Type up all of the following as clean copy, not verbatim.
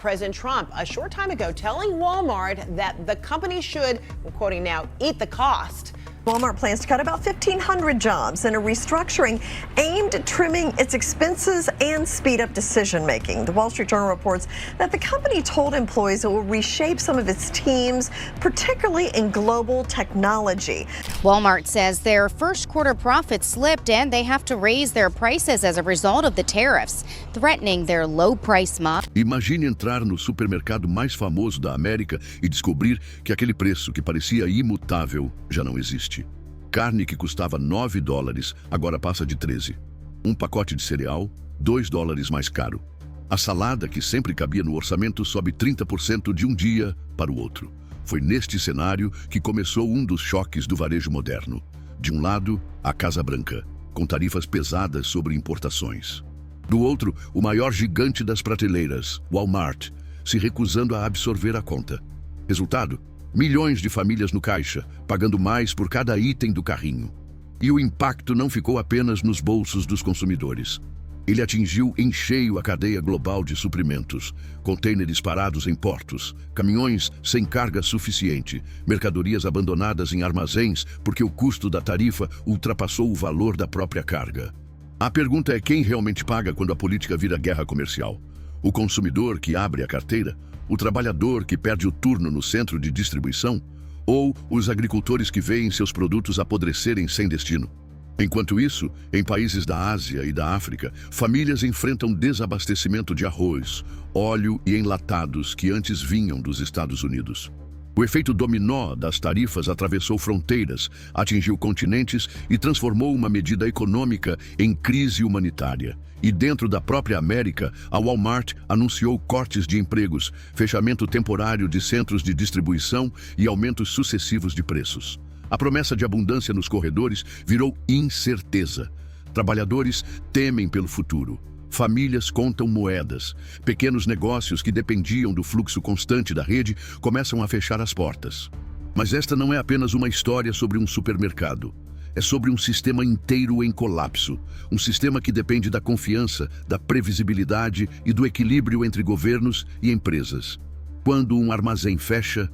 President Trump a short time ago telling Walmart that the company should, I'm quoting now, eat the cost. Walmart plans to cut about 1,500 jobs in a restructuring aimed at trimming its expenses and speed up decision-making. The Wall Street Journal reports that the company told employees it will reshape some of its teams, particularly in global technology. Walmart says their first quarter profits slipped and they have to raise their prices as a result of the tariffs, threatening their low-price model. Imagine entrar no supermercado mais famoso da América e descobrir que aquele preço que parecia imutável já não existe. Carne que custava $9 agora passa de 13. Um pacote de cereal, $2 mais caro. A salada, que sempre cabia no orçamento, sobe 30% de um dia para o outro. Foi neste cenário que começou um dos choques do varejo moderno. De um lado, a Casa Branca, com tarifas pesadas sobre importações. Do outro, o maior gigante das prateleiras, Walmart, se recusando a absorver a conta. Resultado? Milhões de famílias no caixa, pagando mais por cada item do carrinho. E o impacto não ficou apenas nos bolsos dos consumidores. Ele atingiu em cheio a cadeia global de suprimentos, contêineres parados em portos, caminhões sem carga suficiente, mercadorias abandonadas em armazéns porque o custo da tarifa ultrapassou o valor da própria carga. A pergunta é quem realmente paga quando a política vira guerra comercial? O consumidor que abre a carteira? O trabalhador que perde o turno no centro de distribuição? Ou os agricultores que veem seus produtos apodrecerem sem destino? Enquanto isso, em países da Ásia e da África, famílias enfrentam desabastecimento de arroz, óleo e enlatados que antes vinham dos Estados Unidos. O efeito dominó das tarifas atravessou fronteiras, atingiu continentes e transformou uma medida econômica em crise humanitária. E dentro da própria América, a Walmart anunciou cortes de empregos, fechamento temporário de centros de distribuição e aumentos sucessivos de preços. A promessa de abundância nos corredores virou incerteza. Trabalhadores temem pelo futuro. Famílias contam moedas. Pequenos negócios que dependiam do fluxo constante da rede começam a fechar as portas. Mas esta não é apenas uma história sobre um supermercado. É sobre um sistema inteiro em colapso. Um sistema que depende da confiança, da previsibilidade e do equilíbrio entre governos e empresas. Quando um armazém fecha,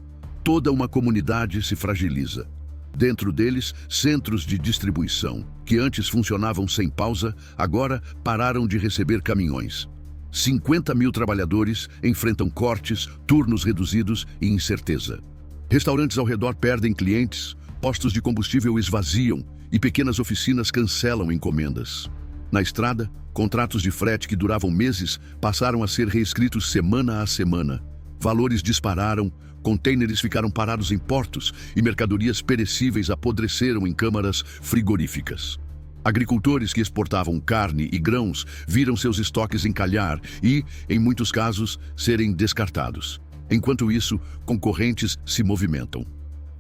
toda uma comunidade se fragiliza. Dentro deles, centros de distribuição, que antes funcionavam sem pausa, agora pararam de receber caminhões. 50 mil trabalhadores enfrentam cortes, turnos reduzidos e incerteza. Restaurantes ao redor perdem clientes, postos de combustível esvaziam e pequenas oficinas cancelam encomendas. Na estrada, contratos de frete que duravam meses passaram a ser reescritos semana a semana. Valores dispararam, contêineres ficaram parados em portos e mercadorias perecíveis apodreceram em câmaras frigoríficas. Agricultores que exportavam carne e grãos viram seus estoques encalhar e, em muitos casos, serem descartados. Enquanto isso, concorrentes se movimentam.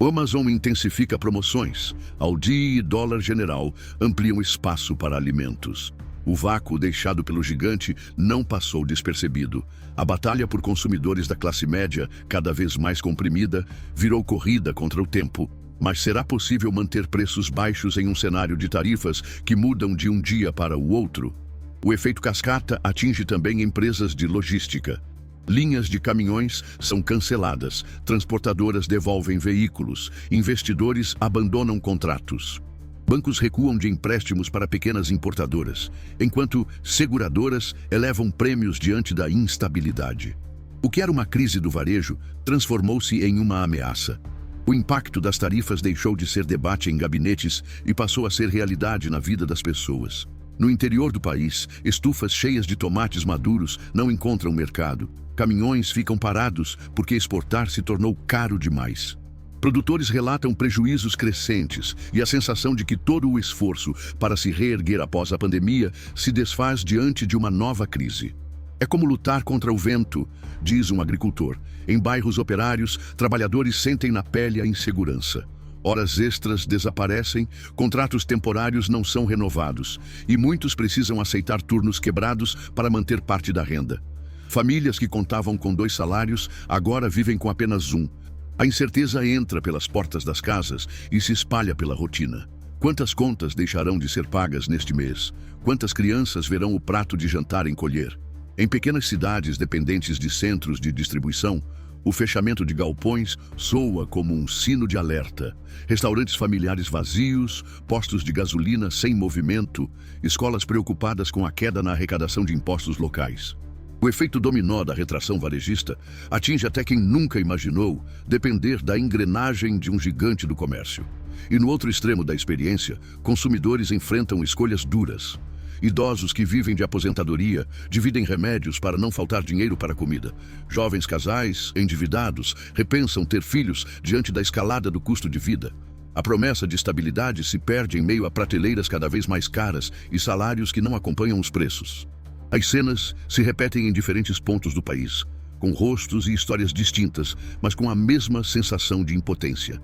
O Amazon intensifica promoções. Aldi e Dollar General ampliam espaço para alimentos. O vácuo deixado pelo gigante não passou despercebido. A batalha por consumidores da classe média, cada vez mais comprimida, virou corrida contra o tempo. Mas será possível manter preços baixos em um cenário de tarifas que mudam de um dia para o outro? O efeito cascata atinge também empresas de logística. Linhas de caminhões são canceladas, transportadoras devolvem veículos, investidores abandonam contratos. Bancos recuam de empréstimos para pequenas importadoras, enquanto seguradoras elevam prêmios diante da instabilidade. O que era uma crise do varejo transformou-se em uma ameaça. O impacto das tarifas deixou de ser debate em gabinetes e passou a ser realidade na vida das pessoas. No interior do país, estufas cheias de tomates maduros não encontram mercado. Caminhões ficam parados porque exportar se tornou caro demais. Produtores relatam prejuízos crescentes e a sensação de que todo o esforço para se reerguer após a pandemia se desfaz diante de uma nova crise. É como lutar contra o vento, diz um agricultor. Em bairros operários, trabalhadores sentem na pele a insegurança. Horas extras desaparecem, contratos temporários não são renovados e muitos precisam aceitar turnos quebrados para manter parte da renda. Famílias que contavam com 2 salários agora vivem com apenas um. A incerteza entra pelas portas das casas e se espalha pela rotina. Quantas contas deixarão de ser pagas neste mês? Quantas crianças verão o prato de jantar encolher? Em pequenas cidades dependentes de centros de distribuição, o fechamento de galpões soa como um sino de alerta. Restaurantes familiares vazios, postos de gasolina sem movimento, escolas preocupadas com a queda na arrecadação de impostos locais. O efeito dominó da retração varejista atinge até quem nunca imaginou depender da engrenagem de um gigante do comércio. E no outro extremo da experiência, consumidores enfrentam escolhas duras. Idosos que vivem de aposentadoria dividem remédios para não faltar dinheiro para a comida. Jovens casais, endividados, repensam ter filhos diante da escalada do custo de vida. A promessa de estabilidade se perde em meio a prateleiras cada vez mais caras e salários que não acompanham os preços. As cenas se repetem em diferentes pontos do país, com rostos e histórias distintas, mas com a mesma sensação de impotência.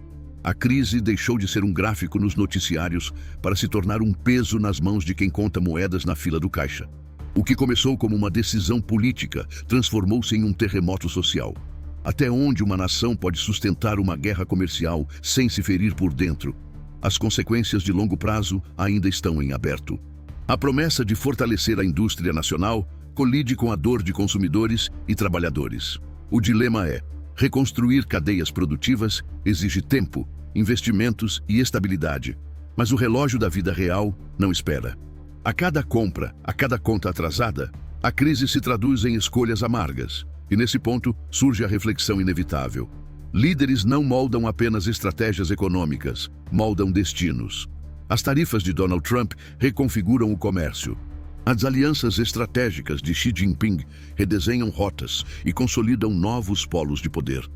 A crise deixou de ser um gráfico nos noticiários para se tornar um peso nas mãos de quem conta moedas na fila do caixa. O que começou como uma decisão política transformou-se em um terremoto social. Até onde uma nação pode sustentar uma guerra comercial sem se ferir por dentro? As consequências de longo prazo ainda estão em aberto. A promessa de fortalecer a indústria nacional colide com a dor de consumidores e trabalhadores. O dilema é: reconstruir cadeias produtivas exige tempo, investimentos e estabilidade, mas o relógio da vida real não espera. A cada compra, a cada conta atrasada, a crise se traduz em escolhas amargas, e nesse ponto surge a reflexão inevitável. Líderes não moldam apenas estratégias econômicas, moldam destinos. As tarifas de Donald Trump reconfiguram o comércio. As alianças estratégicas de Xi Jinping redesenham rotas e consolidam novos polos de poder.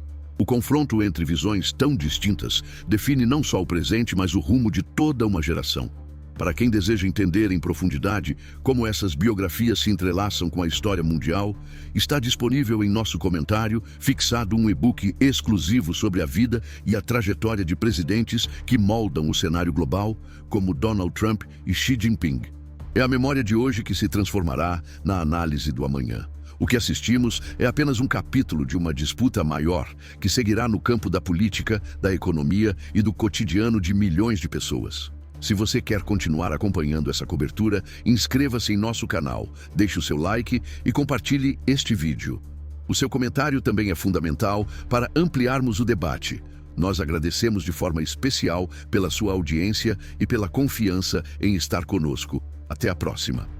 O confronto entre visões tão distintas define não só o presente, mas o rumo de toda uma geração. Para quem deseja entender em profundidade como essas biografias se entrelaçam com a história mundial, está disponível em nosso comentário fixado um e-book exclusivo sobre a vida e a trajetória de presidentes que moldam o cenário global, como Donald Trump e Xi Jinping. É a memória de hoje que se transformará na análise do amanhã. O que assistimos é apenas um capítulo de uma disputa maior que seguirá no campo da política, da economia e do cotidiano de milhões de pessoas. Se você quer continuar acompanhando essa cobertura, inscreva-se em nosso canal, deixe o seu like e compartilhe este vídeo. O seu comentário também é fundamental para ampliarmos o debate. Nós agradecemos de forma especial pela sua audiência e pela confiança em estar conosco. Até a próxima.